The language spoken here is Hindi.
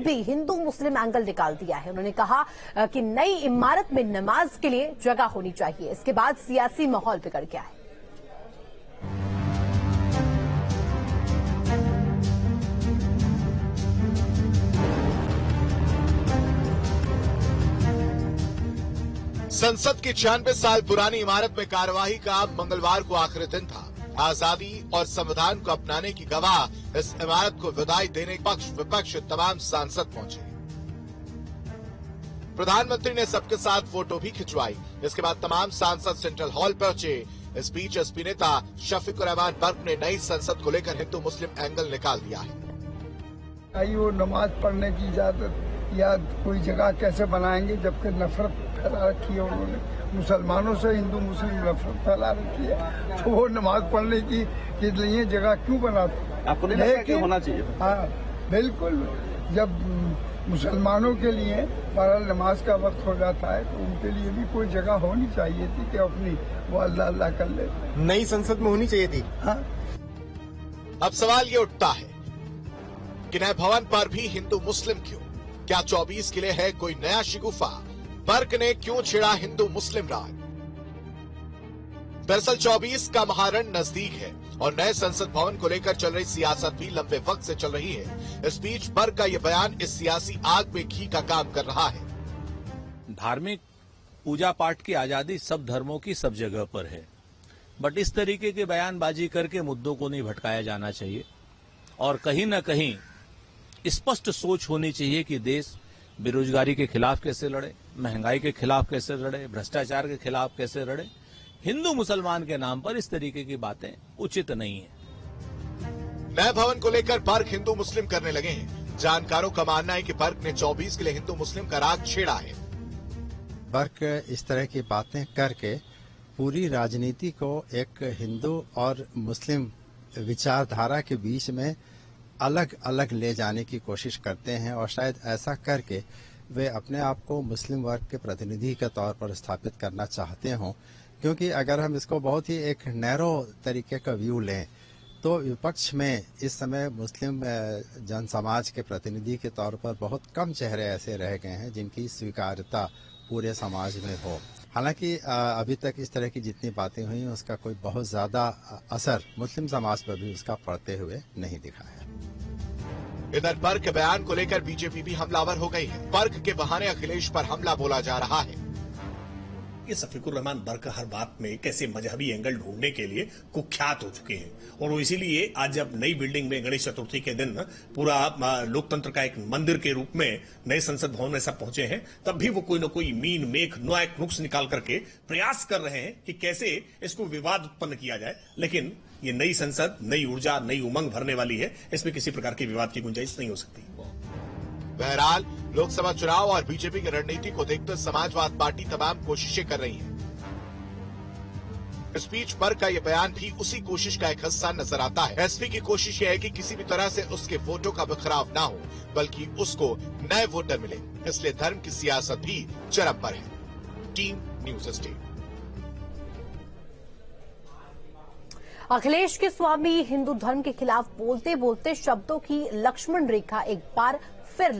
भी हिंदू मुस्लिम एंगल निकाल दिया है। उन्होंने कहा कि नई इमारत में नमाज के लिए जगह होनी चाहिए। इसके बाद सियासी माहौल बिगड़ गया है। संसद की 96 साल पुरानी इमारत में कार्यवाही का मंगलवार को आखिरी दिन था। आजादी और संविधान को अपनाने की गवाह इस इमारत को विदाई देने पक्ष विपक्ष तमाम सांसद पहुंचे। प्रधानमंत्री ने सबके साथ फोटो भी खिंचवाई। इसके बाद तमाम सांसद सेंट्रल हॉल पहुंचे। इस बीच एसपी नेता शफीकुर रहमान बर्क ने नई संसद को लेकर हिंदू मुस्लिम एंगल निकाल दिया है। वो नमाज पढ़ने की इजाजत या कोई जगह कैसे बनाएंगे, जबकि नफरत फैला रखी है उन्होंने मुसलमानों से। हिंदू मुस्लिम नफरत फैला रखी है, तो वो नमाज पढ़ने की लिए जगह क्यों बनाते? आपको नहीं लगता कि होना चाहिए? हाँ बिल्कुल। जब मुसलमानों के लिए बहरहाल नमाज का वक्त हो जाता है तो उनके लिए भी कोई जगह होनी चाहिए थी कि अपनी वो अल्लाह अल्लाह कर ले। नई संसद में होनी चाहिए थी। हाँ। अब सवाल ये उठता है कि नए भवन पर भी हिंदू मुस्लिम क्यों? क्या 24 के लिए है कोई नया शिगुफा? बर्क ने क्यों छेड़ा हिंदू मुस्लिम राग? दरअसल 24 का महारण नजदीक है और नए संसद भवन को लेकर चल रही सियासत भी लंबे वक्त से चल रही है। इस बीच बर्क का यह बयान इस सियासी आग में घी का काम कर रहा है। धार्मिक पूजा पाठ की आजादी सब धर्मों की सब जगह पर है, बट इस तरीके के बयानबाजी करके मुद्दों को नहीं भटकाया जाना चाहिए और कहीं न कहीं स्पष्ट सोच होनी चाहिए कि देश बेरोजगारी के खिलाफ कैसे लड़े, महंगाई के खिलाफ कैसे लड़े, भ्रष्टाचार के खिलाफ कैसे लड़े। हिंदू मुसलमान के नाम पर इस तरीके की बातें उचित नहीं है। नए भवन को लेकर बर्क हिंदू मुस्लिम करने लगे हैं। जानकारों का मानना है कि बर्क ने 24 के लिए हिंदू मुस्लिम का राग छेड़ा है। बर्क इस तरह की बातें करके पूरी राजनीति को एक हिंदू और मुस्लिम विचारधारा के बीच में अलग अलग ले जाने की कोशिश करते हैं और शायद ऐसा करके वे अपने आप को मुस्लिम वर्ग के प्रतिनिधि के तौर पर स्थापित करना चाहते हों। क्योंकि अगर हम इसको बहुत ही एक नैरो तरीके का व्यू लें तो विपक्ष में इस समय मुस्लिम जन समाज के प्रतिनिधि के तौर पर बहुत कम चेहरे ऐसे रह गए हैं जिनकी स्वीकार्यता पूरे समाज में हो। हालांकि अभी तक इस तरह की जितनी बातें हुई उसका कोई बहुत ज्यादा असर मुस्लिम समाज पर भी उसका पड़ते हुए नहीं दिखा है। इधर बर्क के बयान को लेकर बीजेपी भी हमलावर हो गई है। बर्क के बहाने अखिलेश पर हमला बोला जा रहा है। ये शफीकुर रहमान बर्क हर बात में कैसे मजहबी एंगल ढूंढने के लिए कुख्यात हो चुके हैं और वो इसीलिए आज जब नई बिल्डिंग में गणेश चतुर्थी के दिन पूरा लोकतंत्र का एक मंदिर के रूप में नए संसद भवन में सब पहुंचे हैं, तब भी वो कोई न कोई मीन मेख नुक्स निकाल करके प्रयास कर रहे हैं कि कैसे इसको विवाद उत्पन्न किया जाए। लेकिन ये नई संसद नई ऊर्जा नई उमंग भरने वाली है, इसमें किसी प्रकार के विवाद की गुंजाइश नहीं हो सकती। बहरहाल लोकसभा चुनाव और बीजेपी की रणनीति को देखते समाजवाद पार्टी तमाम कोशिशें कर रही है। इस बीच बर्क का यह बयान भी उसी कोशिश का एक हिस्सा नजर आता है। एसपी की कोशिश यह है कि किसी भी तरह से उसके वोटों का बिखराव ना हो, बल्कि उसको नए वोटर मिले। इसलिए धर्म की सियासत भी चरम पर है। Team news state. अखिलेश के स्वामी हिंदू धर्म के खिलाफ बोलते बोलते शब्दों की लक्ष्मण रेखा एक बार फिर